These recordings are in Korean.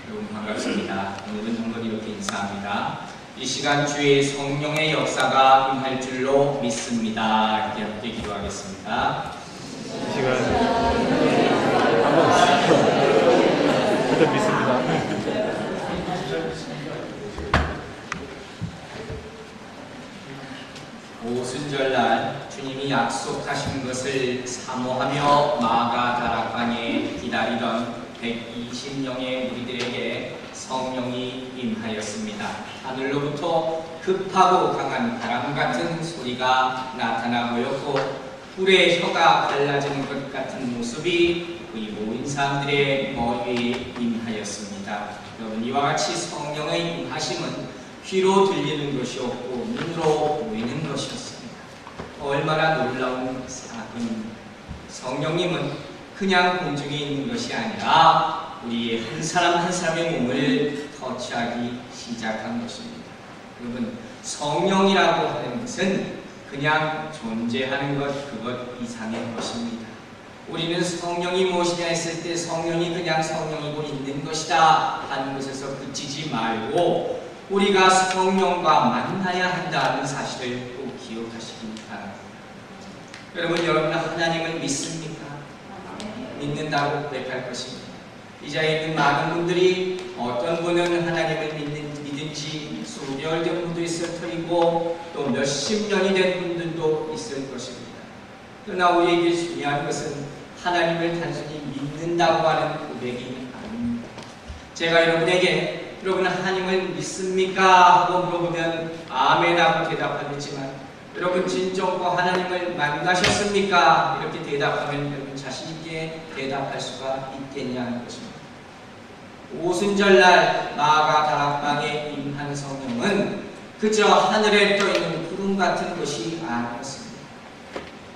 여러분 반갑습니다. 오늘은 한번 이렇게 인사합니다. 이 시간 주의 성령의 역사가 임할 줄로 믿습니다. 이렇게 함께 기도하겠습니다. 이 시간 한번 일단 믿습니다. 오순절날 주님이 약속하신 것을 사모하며 마가다락방에 기다리던 120명의 우리들에게 성령이 임하였습니다. 하늘로부터 급하고 강한 바람 같은 소리가 나타나 보였고 뿔의 혀가 갈라지는 것 같은 모습이 이 모인 사람들의 머리에 임하였습니다. 여러분, 이와 같이 성령의 임하심은 귀로 들리는 것이 없고 눈으로 보이는 것이었습니다. 얼마나 놀라운 사건입니다. 성령님은 그냥 공중에 있는 것이 아니라 우리 한 사람 한 사람의 몸을 터치하기 시작한 것입니다. 여러분, 성령이라고 하는 것은 그냥 존재하는 것, 그것 이상의 것입니다. 우리는 성령이 무엇이냐 했을 때 성령이 그냥 성령이고 있는 것이다 하는 것에서 그치지 말고 우리가 성령과 만나야 한다는 사실을 꼭 기억하시기 바랍니다. 여러분은 하나님을 믿습니까? 믿는다고 고백할 것입니다. 이 자리에 있는 많은 분들이 어떤 분은 하나님을 믿는 지 수개월 된 분도 있을 터이고 또 몇십 년이 된 분들도 있을 것입니다. 그러나 우리에게 중요한 것은 하나님을 단순히 믿는다고 하는 고백이 아닙니다. 제가 여러분에게 여러분 하나님을 믿습니까? 하고 물어보면 아멘 하고 대답하겠지만 여러분 진정과 하나님을 만나셨습니까? 이렇게 대답하면 여러분 자신있게 대답할 수가 있겠냐는 것입니다. 오순절날 마가다락방에 임한 성령은 그저 하늘에 떠있는 구름 같은 것이 아니었습니다.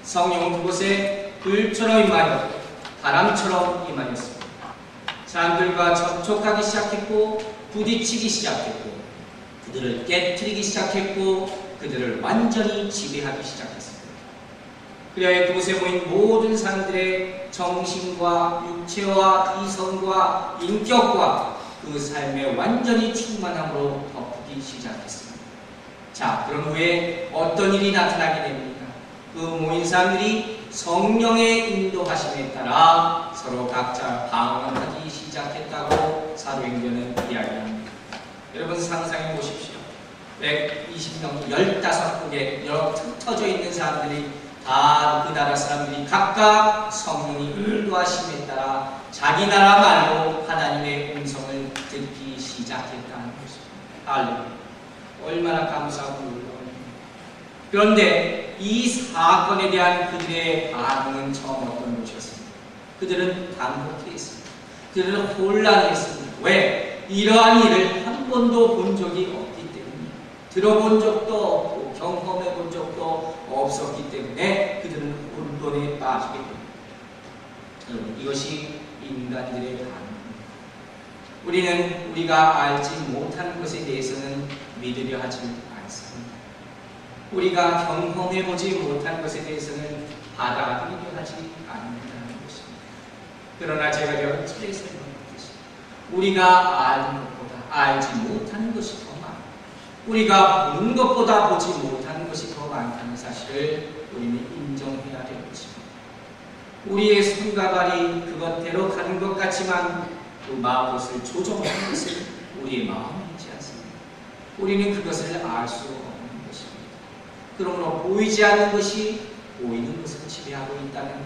성령은 그곳에 불처럼 임하였고 바람처럼 임하였습니다. 사람들과 접촉하기 시작했고 부딪히기 시작했고 그들을 깨트리기 시작했고 그들을 완전히 지배하기 시작했습니다. 그리하여 그곳에 모인 모든 사람들의 정신과 육체와 이성과 인격과 그 삶에 완전히 충만함으로 덮기 시작했습니다. 자, 그런 후에 어떤 일이 나타나게 됩니까? 그 모인 사람들이 성령의 인도하심에 따라 서로 각자 방언하기 시작했다고 사도행전은 이야기합니다. 여러분 상상해 보십시오. 120명, 15국에 여러 흩어져 있는 사람들이 다 그 나라 사람들이 각각 성령이 인도하심에 따라 자기 나라 말로 하나님의 음성을 듣기 시작했다는 것입니다. 할렐루야. 얼마나 감사하고 놀라운 일입니다. 그런데 이 사건에 대한 그들의 반응은 처음 어떤 것이었습니까? 그들은 당혹해했습니다. 그들은 혼란했습니다. 왜? 이러한 일을 한 번도 본 적이 없기 때문에, 들어본 적도 없고 경험해 본 적도 없었기 때문에 그들은 혼돈에 빠지게 됩니다. 여러분, 이것이 인간들의 반응입니다. 우리는 우리가 알지 못하는 것에 대해서는 믿으려 하지 않습니다. 우리가 경험해보지 못한 것에 대해서는 받아들이려 하지 않는다는 것입니다. 그러나 제가 여러분에게 설명했듯이 우리가 아는 것보다 알지 못하는 것이 더 많아요. 우리가 보는 것보다 보지 못하는 것이 더 많다는 사실을 우리는 인정해야 될 것입니다. 우리의 손과 발이 그것대로 가는 것 같지만 그 마음을 조종하는 것은 우리의 마음이지 않습니다. 우리는 그것을 알 수 없는 것입니다. 그러므로 보이지 않는 것이 보이는 것을 지배하고 있다는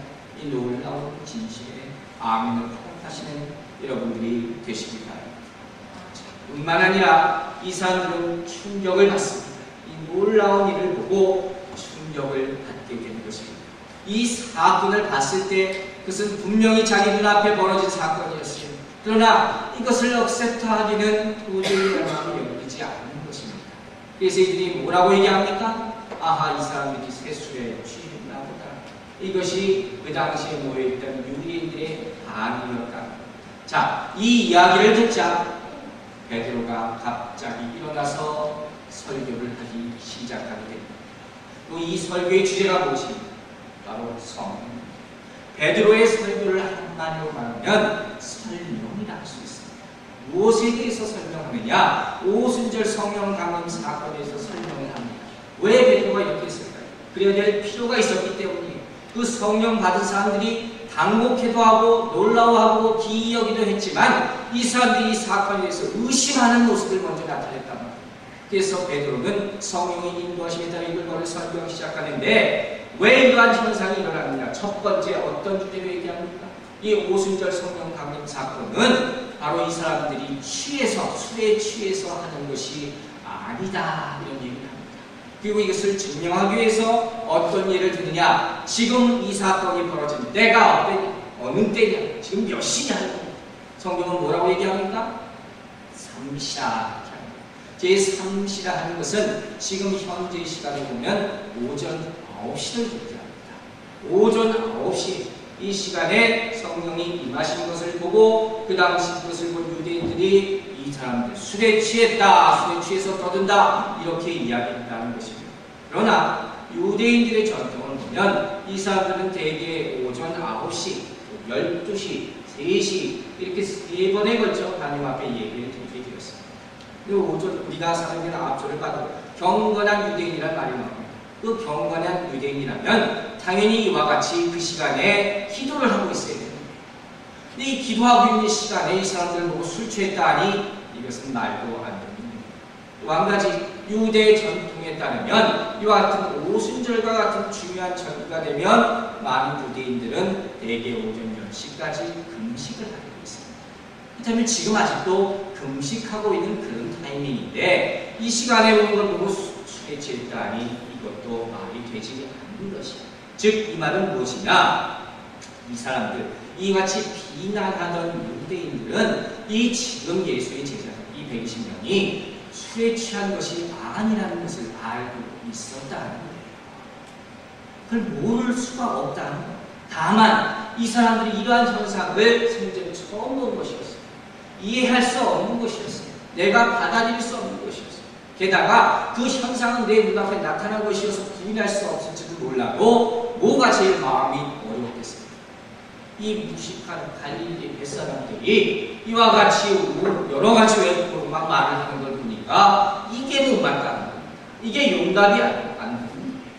이 놀라운 진실에 아멘을 허락하시는 여러분들이 되시기 바랍니다. 뿐만 아니라 이 사람들은 충격을 받습니다. 이 놀라운 일을 보고 충격을 받게 되는 것입니다. 이 사건을 봤을 때 그것은 분명히 자기 눈앞에 벌어진 사건이었어요. 그러나 이것을 억셉트하기는 도저히 마음이 열리지 않는 것입니다. 그래서 이들이 뭐라고 얘기합니까? 아하, 이 사람들이 세수에 취했나 보다. 이것이 그 당시에 모여있던 유대인들의 반응이었다. 자, 이 이야기를 듣자 베드로가 갑자기 일어나서 설교를 하기 시작하게 됩니다. 또 이 설교의 주제가 무엇입니까? 바로 성령입니다. 베드로의 설교를 한마디로 말하면 설명이라 할 수 있습니다. 무엇에 대해서 설명하느냐? 오순절 성령 강림 사건에 대해서 설명을 합니다. 왜 베드로가 이렇게 했을까요? 그래야 될 필요가 있었기 때문이에요. 그 성령 받은 사람들이 당혹해도 하고 놀라워하고 기이하기도 했지만 이 사람들이 이 사건에 대해서 의심하는 모습을 먼저 나타냈단 말이에요. 그래서 베드로는 성령의 인도하심에 따라 이걸 설명하기 시작하는데 왜 이러한 현상이 일어나느냐? 첫 번째 어떤 주제로 얘기합니까? 이 오순절 성령 강림 사건은 바로 이 사람들이 술에 취해서 하는 것이 아니다 이런 얘기를 합니다. 그리고 이것을 증명하기 위해서 어떤 예를 드느냐? 지금 이 사건이 벌어진 때가 어느 때냐? 지금 몇 시냐? 성경은 뭐라고 얘기합니까? 삼시라. 제3시라 하는 것은 지금 현재 시간에 보면 오전 9시를 얘기합니다. 오전 9시 이 시간에 성령이 임하신 것을 보고 그 당시 그것을 본 유대인들이 이 사람들 술에 취했다, 술에 취해서 떠든다 이렇게 이야기했다는 것입니다. 그러나 유대인들의 전통을 보면 이 사람들은 대개 오전 9시, 12시, 3시 이렇게 세 번에 걸쳐 하나님 앞에 얘기를 드리게 되었습니다. 그리고 오전 우리가 사는 앞절을 봐도 경건한 유대인이란 말이 나옵니다. 그 경건한 유대인이라면 당연히 이와 같이 그 시간에 기도를 하고 있어야 됩니다. 근데 이 기도하고 있는 시간에 이 사람들을 보고 술 취했다 하니 이것은 말도 안 됩니다. 또 한 가지 유대 전통에 따르면 이와 같은 오순절과 같은 중요한 절기가 되면 많은 유대인들은 대개 오전 10시까지 금식을 하고 있습니다. 그렇다면 지금 아직도 금식하고 있는 그런 타이밍인데 이 시간에 온 걸 보고 술에 취했다 하니 이것도 말이 되지 않는 것이야. 즉 이 말은 무엇이냐? 이 사람들, 이같이 비난하던 유대인들은 이 지금 예수의 제자, 이 120명이 술에 취한 것이 아니라는 것을 알고 있었다는 거예요. 그걸 모를 수가 없다는 거예요. 다만 이 사람들이 이러한 현상을 생전 처음 본 것이었어요. 이해할 수 없는 것이었어요. 내가 받아들일 수 없는 것이었어요. 게다가 그 현상은 내 눈앞에 나타난 것이어서 부인할 수 없을지도 몰라도 뭐가 제일 마음이 어려웠겠습니까? 이 무식한 갈릴리 뱃사람들이 이와 같이 여러 가지 외국어로 막 말을 하는 걸 보니까 이게 못 맞다는 겁니다. 이게 용답이 안 됩니다.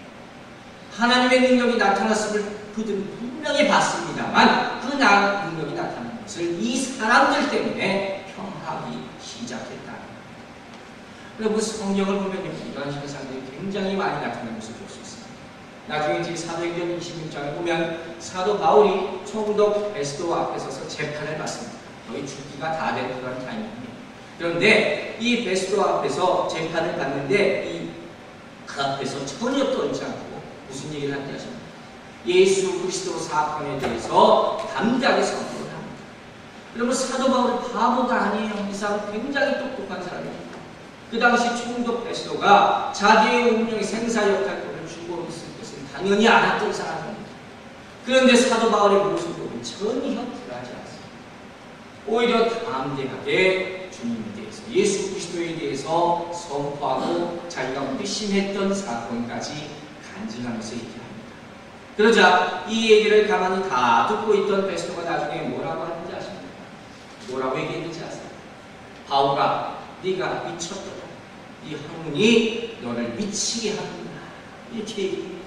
하나님의 능력이 나타났음을 그들은 분명히 봤습니다만 그 능력이 나타난 것을 이 사람들 때문에 평하기 시작했다. 그리고 성경을 보면 이러한 현상들이 굉장히 많이 나타나는 것을 볼 수 있습니다. 나중에 사도행전 26장에 보면 사도 바울이 총독 베스도 앞에 서서 재판을 받습니다. 거의 죽기가 다 된 그런 타이밍입니다. 그런데 이 베스도 앞에서 재판을 받는데 그 앞에서 전혀 떨지 않고 무슨 얘기를 하는지 아십니까? 예수 그리스도 사건에 대해서 담대하게 선포를 합니다. 그러면 사도 바울은 바보가 아니에요. 이 사람은 굉장히 똑똑한 사람입니다. 그 당시 총독 베스도가 자기의 운명의 생사역할권을 주고 있을 것은 당연히 알았던 사람입니다. 그런데 사도 바울의 모습은 전혀 덜하지 않습니다. 오히려 담대하게 주님에 대해서 예수 그리스도에 대해서 선포하고 자기가 회심했던 사건까지 간증하면서 얘기합니다. 그러자 이 얘기를 가만히 다 듣고 있던 베스도가 나중에 뭐라고 하는지 아십니까? 뭐라고 얘기했는지 아세요? 바울아, 네가 미쳤더라. 이 학문이 너를 미치게 하는구나. 이렇게 얘기합니다.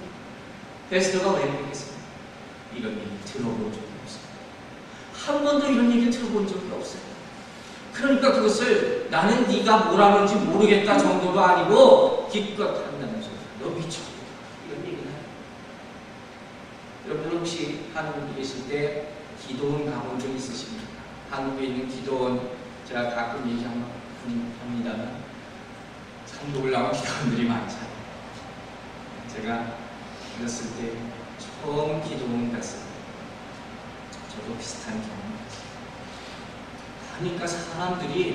베스도가 왜 그랬겠습니까? 이런 얘기 들어본 적이 없어요. 한 번도 이런 얘기를 들어본 적이 없어요. 그러니까 그것을 나는 네가 뭐라는지 모르겠다 정도도 아니고 기껏 한다는 소리. 너 미쳤다. 이런 얘기를 해요. 여러분 혹시 한국에 계실 때 기도원 가본 적 있으십니까? 한국에 있는 기도원 제가 가끔 얘기합니다만 참 놀라운 기도원들이 많잖아요. 제가 어렸을 때 처음 기도원 갔을 때 저도 비슷한 경험을 했어요. 그러니까 사람들이